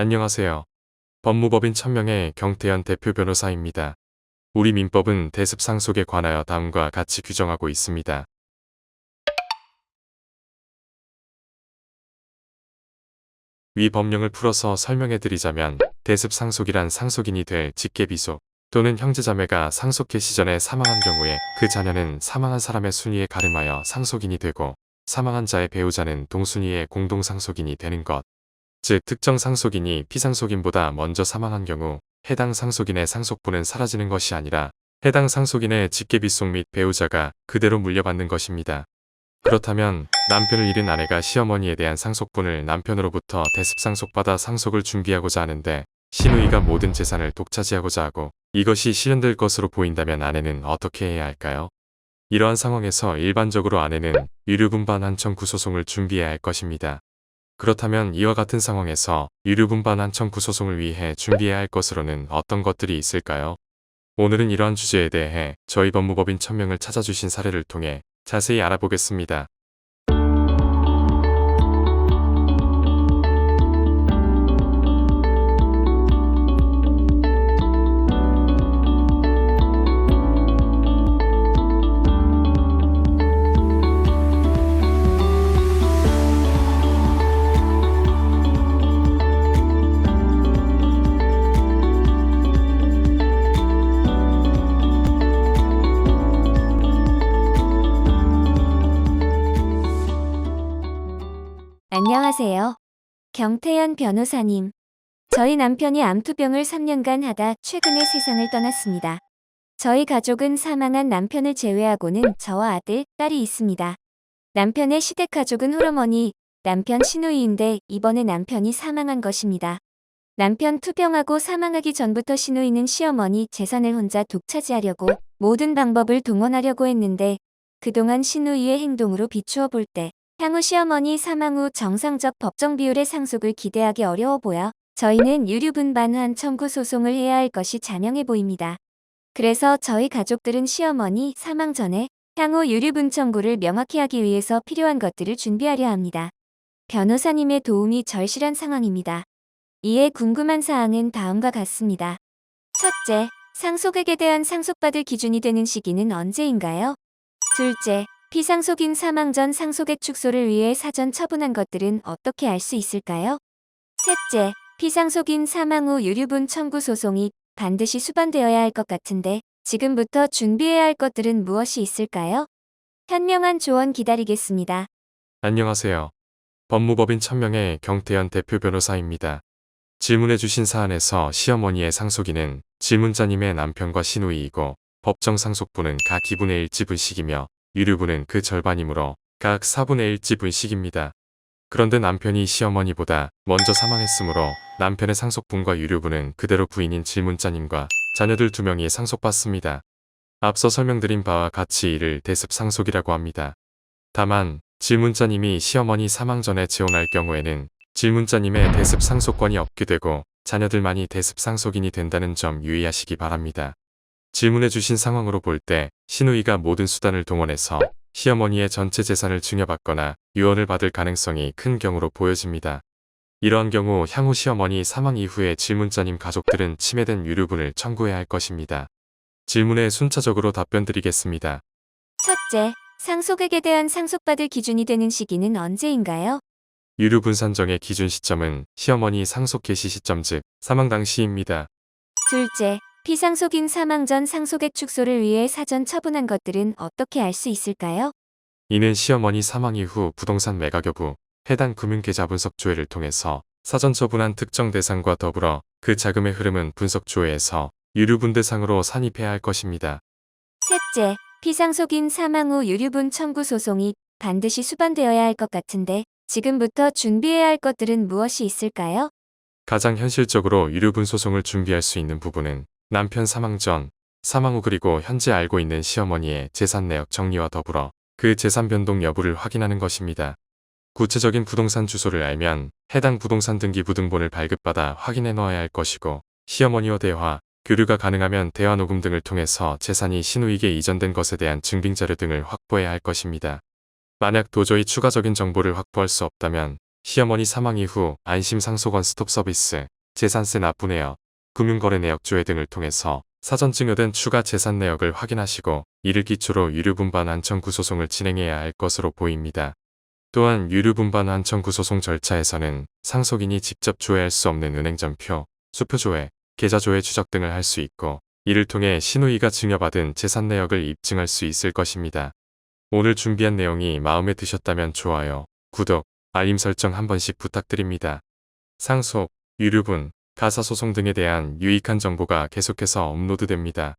안녕하세요. 법무법인 천명의 경태현 대표 변호사입니다. 우리 민법은 대습 상속에 관하여 다음과 같이 규정하고 있습니다. 위 법령을 풀어서 설명해 드리자면 대습 상속이란 상속인이 될 직계비속 또는 형제자매가 상속 개시 전에 사망한 경우에 그 자녀는 사망한 사람의 순위에 가름하여 상속인이 되고 사망한 자의 배우자는 동순위의 공동상속인이 되는 것. 즉 특정 상속인이 피상속인보다 먼저 사망한 경우 해당 상속인의 상속분은 사라지는 것이 아니라 해당 상속인의 직계비속 및 배우자가 그대로 물려받는 것입니다. 그렇다면 남편을 잃은 아내가 시어머니에 대한 상속분을 남편으로부터 대습상속받아 상속을 준비하고자 하는데 시누이가 모든 재산을 독차지하고자 하고 이것이 실현될 것으로 보인다면 아내는 어떻게 해야 할까요? 이러한 상황에서 일반적으로 아내는 유류분반 환청 구소송을 준비해야 할 것입니다. 그렇다면 이와 같은 상황에서 유류분반 환청 구소송을 위해 준비해야 할 것으로는 어떤 것들이 있을까요? 오늘은 이러한 주제에 대해 저희 법무법인 천명을 찾아주신 사례를 통해 자세히 알아보겠습니다. 안녕하세요. 경태현 변호사님. 저희 남편이 암투병을 3년간 하다 최근에 세상을 떠났습니다. 저희 가족은 사망한 남편을 제외하고는 저와 아들, 딸이 있습니다. 남편의 시댁 가족은 홀어머니, 남편 시누이인데 이번에 남편이 사망한 것입니다. 남편 투병하고 사망하기 전부터 시누이는 시어머니 재산을 혼자 독차지하려고 모든 방법을 동원하려고 했는데 그동안 시누이의 행동으로 비추어 볼 때 향후 시어머니 사망 후 정상적 법정 비율의 상속을 기대하기 어려워 보여 저희는 유류분반환 청구 소송을 해야 할 것이 자명해 보입니다. 그래서 저희 가족들은 시어머니 사망 전에 향후 유류분 청구를 명확히 하기 위해서 필요한 것들을 준비하려 합니다. 변호사님의 도움이 절실한 상황입니다. 이에 궁금한 사항은 다음과 같습니다. 첫째, 상속액에 대한 상속받을 기준이 되는 시기는 언제인가요? 둘째, 피상속인 사망 전 상속액 축소를 위해 사전 처분한 것들은 어떻게 알 수 있을까요? 셋째, 피상속인 사망 후 유류분 청구 소송이 반드시 수반되어야 할 것 같은데 지금부터 준비해야 할 것들은 무엇이 있을까요? 현명한 조언 기다리겠습니다. 안녕하세요. 법무법인 천명의 경태현 대표 변호사입니다. 질문해 주신 사안에서 시어머니의 상속인은 질문자님의 남편과 시누이이고 법정 상속분은 각 2분의 1 지분씩이며 유류분은 그 절반이므로 각 4분의 1 지분씩입니다. 그런데 남편이 시어머니보다 먼저 사망했으므로 남편의 상속분과 유류분은 그대로 부인인 질문자님과 자녀들 2명이 상속받습니다. 앞서 설명드린 바와 같이 이를 대습상속이라고 합니다. 다만 질문자님이 시어머니 사망 전에 재혼할 경우에는 질문자님의 대습상속권이 없게 되고 자녀들만이 대습상속인이 된다는 점 유의하시기 바랍니다. 질문해 주신 상황으로 볼 때 시누이가 모든 수단을 동원해서 시어머니의 전체 재산을 증여받거나 유언을 받을 가능성이 큰 경우로 보여집니다. 이러한 경우 향후 시어머니 사망 이후에 질문자님 가족들은 침해된 유류분을 청구해야 할 것입니다. 질문에 순차적으로 답변드리겠습니다. 첫째, 상속액에 대한 상속받을 기준이 되는 시기는 언제인가요? 유류분 산정의 기준 시점은 시어머니 상속 개시 시점 즉 사망 당시입니다. 둘째, 피상속인 사망 전 상속액 축소를 위해 사전 처분한 것들은 어떻게 알 수 있을까요? 이는 시어머니 사망 이후 부동산 매각 여부, 해당 금융계좌 분석 조회를 통해서 사전 처분한 특정 대상과 더불어 그 자금의 흐름은 분석 조회에서 유류분 대상으로 산입해야 할 것입니다. 셋째, 피상속인 사망 후 유류분 청구 소송이 반드시 수반되어야 할 것 같은데 지금부터 준비해야 할 것들은 무엇이 있을까요? 가장 현실적으로 유류분 소송을 준비할 수 있는 부분은 남편 사망 전, 사망 후 그리고 현재 알고 있는 시어머니의 재산 내역 정리와 더불어 그 재산 변동 여부를 확인하는 것입니다. 구체적인 부동산 주소를 알면 해당 부동산 등기 부등본을 발급받아 확인해 놓아야 할 것이고 시어머니와 대화, 교류가 가능하면 대화 녹음 등을 통해서 재산이 시누이에게 이전된 것에 대한 증빙자료 등을 확보해야 할 것입니다. 만약 도저히 추가적인 정보를 확보할 수 없다면 시어머니 사망 이후 안심상속원 스톱 서비스, 재산세 납부 내역, 금융거래 내역 조회 등을 통해서 사전 증여된 추가 재산 내역을 확인하시고 이를 기초로 유류분반 환청 구소송을 진행해야 할 것으로 보입니다. 또한 유류분반 환청 구소송 절차에서는 상속인이 직접 조회할 수 없는 은행전표, 수표조회, 계좌조회 추적 등을 할 수 있고 이를 통해 시누이가 증여받은 재산 내역을 입증할 수 있을 것입니다. 오늘 준비한 내용이 마음에 드셨다면 좋아요, 구독, 알림 설정 한 번씩 부탁드립니다. 상속, 유류분, 가사소송 등에 대한 유익한 정보가 계속해서 업로드됩니다.